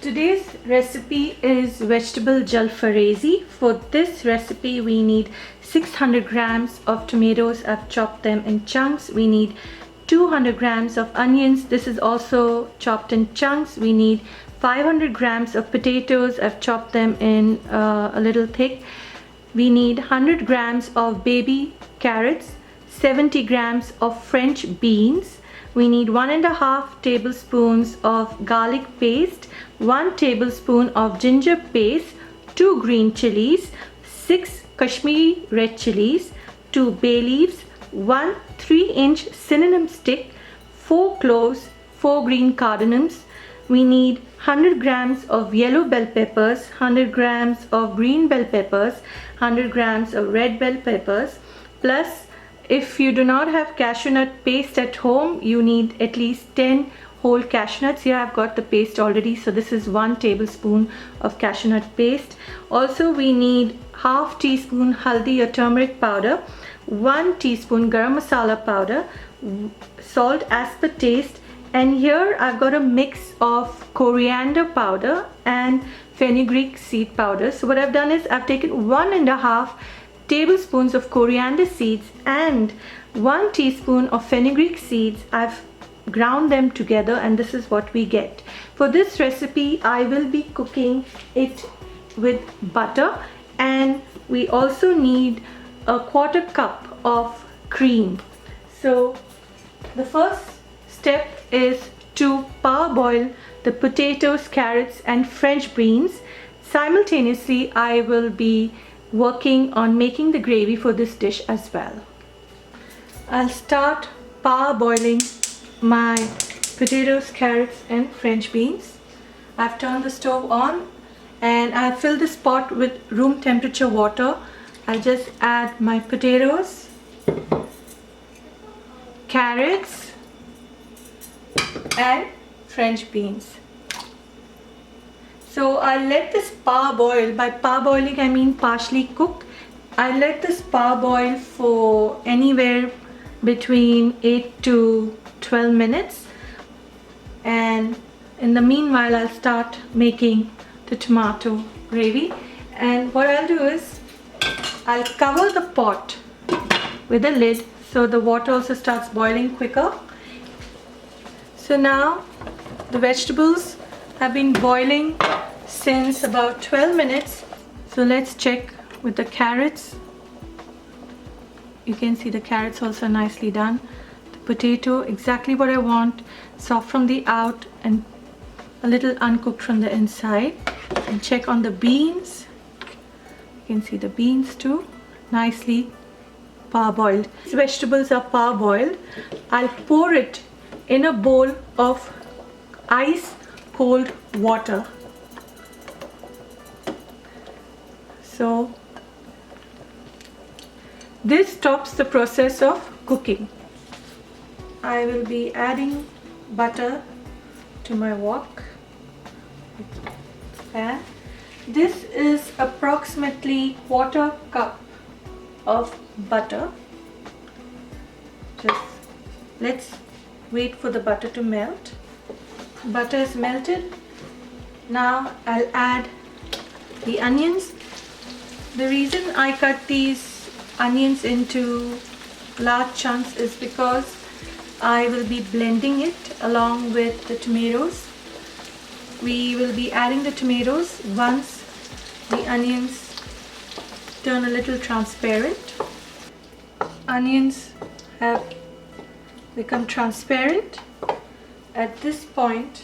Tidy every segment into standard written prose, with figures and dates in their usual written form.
Today's recipe is vegetable jalfrezi. For this recipe we need 600 grams of tomatoes. I've chopped them in chunks. We need 200 grams of onions. This is also chopped in chunks. We need 500 grams of potatoes. I've chopped them in a little thick. We need 100 grams of baby carrots, 70 grams of French beans. We need 1.5 tablespoons of garlic paste, 1 tablespoon of ginger paste, 2 green chilies, 6 Kashmiri Red Chillies, 2 bay leaves, 1 3-inch cinnamon stick, 4 cloves, 4 green cardamoms. We need 100 grams of yellow bell peppers, 100 grams of green bell peppers, 100 grams of red bell peppers, plus if you do not have cashew nut paste at home, you need at least 10 whole cashew nuts. Here I've got the paste already, so this is 1 tablespoon of cashew nut paste. Also we need half teaspoon haldi or turmeric powder, 1 teaspoon garam masala powder, salt as per taste, and here I've got a mix of coriander powder and fenugreek seed powder. So what I've done is I've taken 1.5 tablespoons of coriander seeds and 1 teaspoon of fenugreek seeds. I've ground them together and this is what we get. For this recipe I will be cooking it with butter, and we also need a 1/4 cup of cream. So the first step is to parboil the potatoes, carrots and French beans. Simultaneously I will be working on making the gravy for this dish as well. I'll start parboiling my potatoes, carrots and French beans. I've turned the stove on and I've filled this pot with room temperature water. I'll just add my potatoes, carrots and French beans. So I'll let this parboil. By parboiling I mean partially cook. I'll let this parboil for anywhere between 8 to 12 minutes, and in the meanwhile I'll start making the tomato gravy. And what I'll do is I'll cover the pot with a lid so the water also starts boiling quicker. So now the vegetables have been boiling since about 12 minutes. So let's check with the carrots. You can see the carrots also nicely done. The potato, exactly what I want, soft from the out and a little uncooked from the inside. And check on the beans. You can see the beans too, nicely parboiled. These vegetables are parboiled. I'll pour it in a bowl of ice cold water. So this stops the process of cooking. I will be adding butter to my wok pan. This is approximately 1/4 cup of butter. Just let's wait for the butter to melt. Butter is melted. Now I'll add the onions. The reason I cut these onions into large chunks is because I will be blending it along with the tomatoes. We will be adding the tomatoes once the onions turn a little transparent. Onions have become transparent. At this point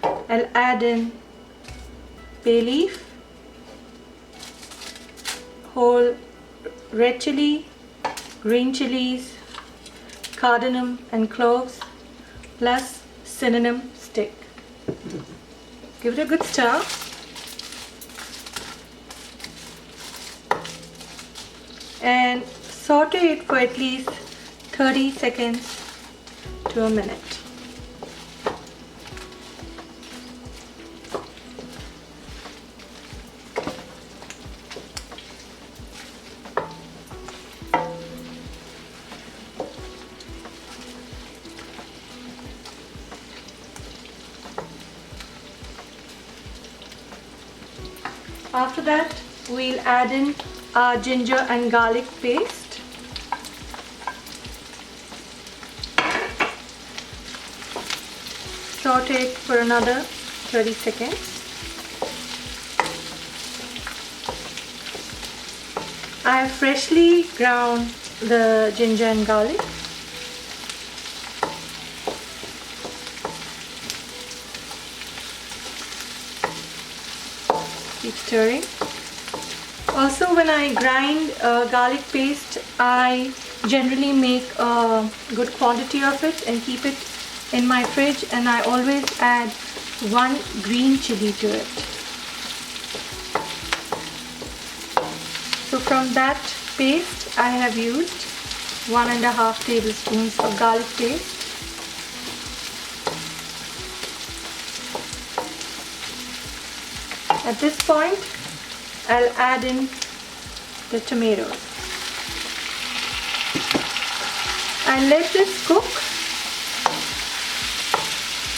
I'll add in bay leaf, whole red chilli, green chilies, cardamom and cloves, plus cinnamon stick. Give it a good stir. And saute it for at least 30 seconds to a minute. After that, we'll add in our ginger and garlic paste. Saute it for another 30 seconds. I have freshly ground the ginger and garlic. Keep stirring. Also, when I grind garlic paste, I generally make a good quantity of it and keep it in my fridge, and I always add 1 green chili to it. So from that paste, I have used 1.5 tablespoons of garlic paste. At this point, I'll add in the tomatoes and let this cook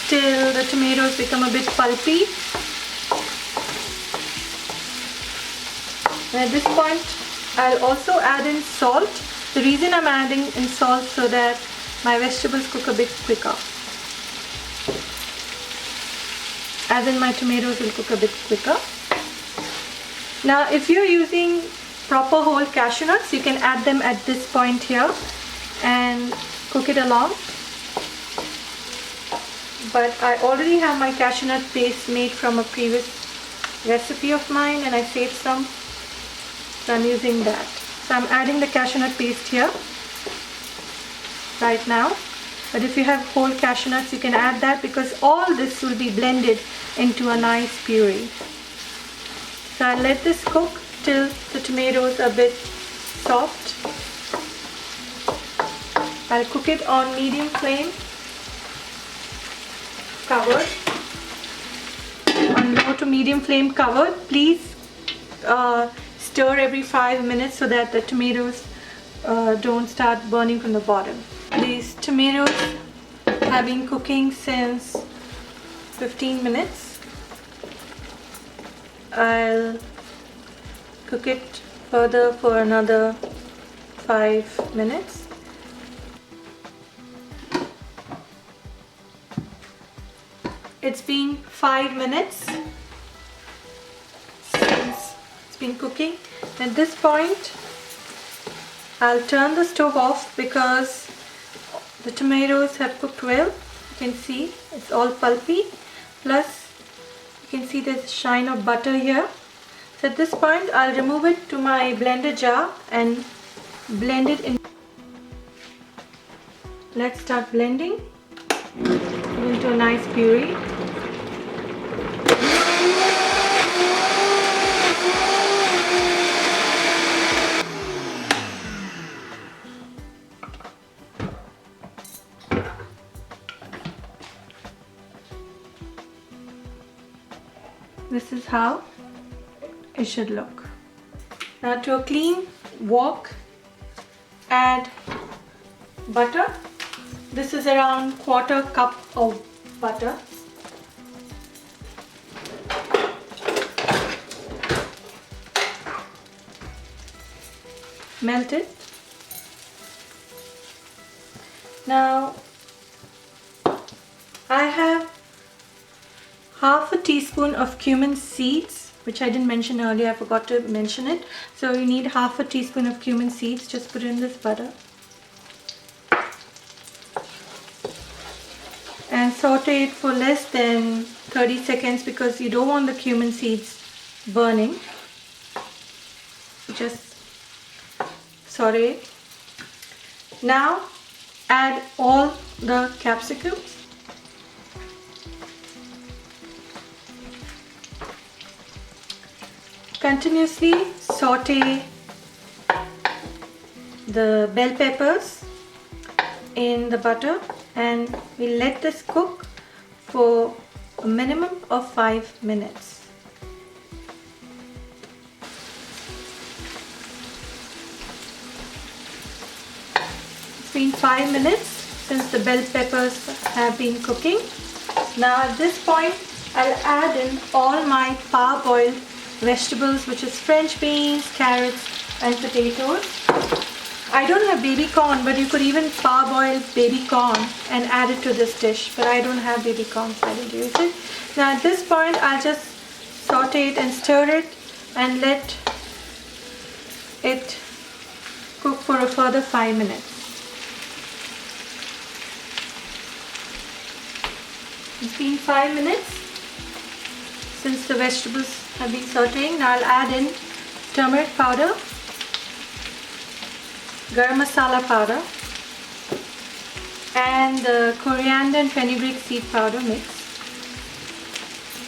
till the tomatoes become a bit pulpy. And at this point, I'll also add in salt. The reason I'm adding in salt so that my vegetables cook a bit quicker. As in, my tomatoes will cook a bit quicker. Now, if you're using proper whole cashew nuts, you can add them at this point here and cook it along. But I already have my cashewnut paste made from a previous recipe of mine, and I saved some, so I'm using that. So I'm adding the cashewnut paste here right now. But if you have whole cashew nuts, you can add that, because all this will be blended into a nice puree. So I'll let this cook till the tomatoes are a bit soft. I'll cook it on medium flame, covered. On low to medium flame covered. Please stir every 5 minutes so that the tomatoes don't start burning from the bottom. These tomatoes have been cooking since 15 minutes. I'll cook it further for another 5 minutes. It's been 5 minutes since it's been cooking. At this point, I'll turn the stove off because the tomatoes have cooked well. You can see it's all pulpy. Plus, you can see there's a shine of butter here. So at this point, I'll remove it to my blender jar and blend it in. Let's start blending into a nice puree. This is how it should look. Now, to a clean wok, add butter. This is around 1/4 cup of butter. Melt it. Now, I have 1/2 teaspoon of cumin seeds, which I didn't mention earlier. I forgot to mention it. So you need 1/2 teaspoon of cumin seeds. Just put in this butter and saute it for less than 30 seconds because you don't want the cumin seeds burning. Just saute it. Now add all the capsicums. Continuously saute the bell peppers in the butter, and we'll let this cook for a minimum of 5 minutes. It's been 5 minutes since the bell peppers have been cooking. Now at this point, I'll add in all my parboiled vegetables, which is French beans, carrots and potatoes. I don't have baby corn, but you could even parboil baby corn and add it to this dish, but I don't have baby corn, so I didn't use it. Now at this point I'll just saute it and stir it and let it cook for a further 5 minutes. It's been 5 minutes since the vegetables have been sauteing. Now I'll add in turmeric powder, Garam Masala powder and the coriander and fenugreek seed powder mix.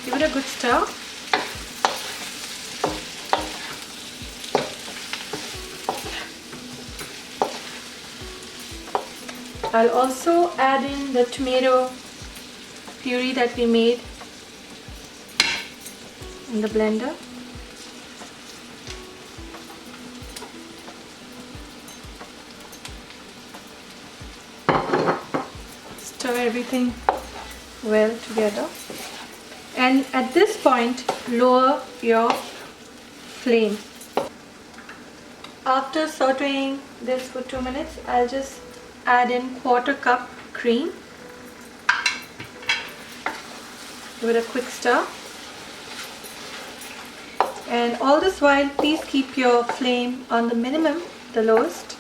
Give it a good stir. I'll also add in the tomato puree that we made in the blender. Stir everything well together, and at this point lower your flame. After sauteing this for 2 minutes, I'll just add in 1/4 cup cream. Give it a quick stir, and all this while please keep your flame on the minimum, the lowest.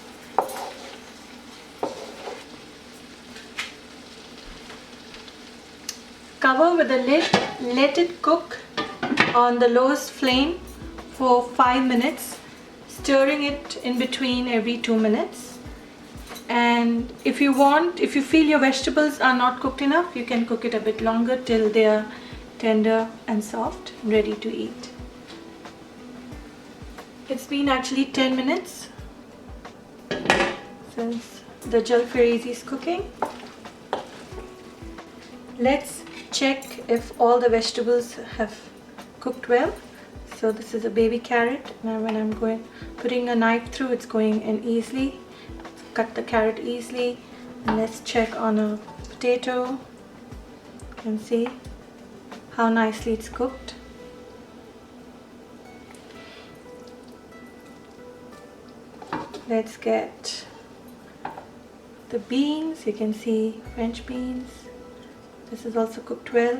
Cover with a lid, let it cook on the lowest flame for 5 minutes, stirring it in between every 2 minutes. And if you feel your vegetables are not cooked enough, you can cook it a bit longer till they are tender and soft, ready to eat. It's been actually 10 minutes since the Jalfrezi is cooking. Let's check if all the vegetables have cooked well. So this is a baby carrot. Now when I'm putting a knife through, it's going in easily. Cut the carrot easily. And let's check on a potato. You can see how nicely it's cooked. Let's get the beans. You can see French beans. This is also cooked well.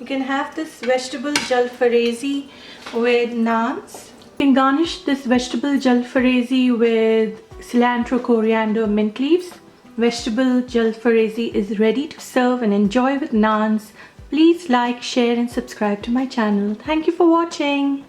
You can have this vegetable Jalfrezi with naans. You can garnish this vegetable Jalfrezi with cilantro, coriander, mint leaves. Vegetable Jalfrezi is ready to serve and enjoy with naans. Please like, share and subscribe to my channel. Thank you for watching.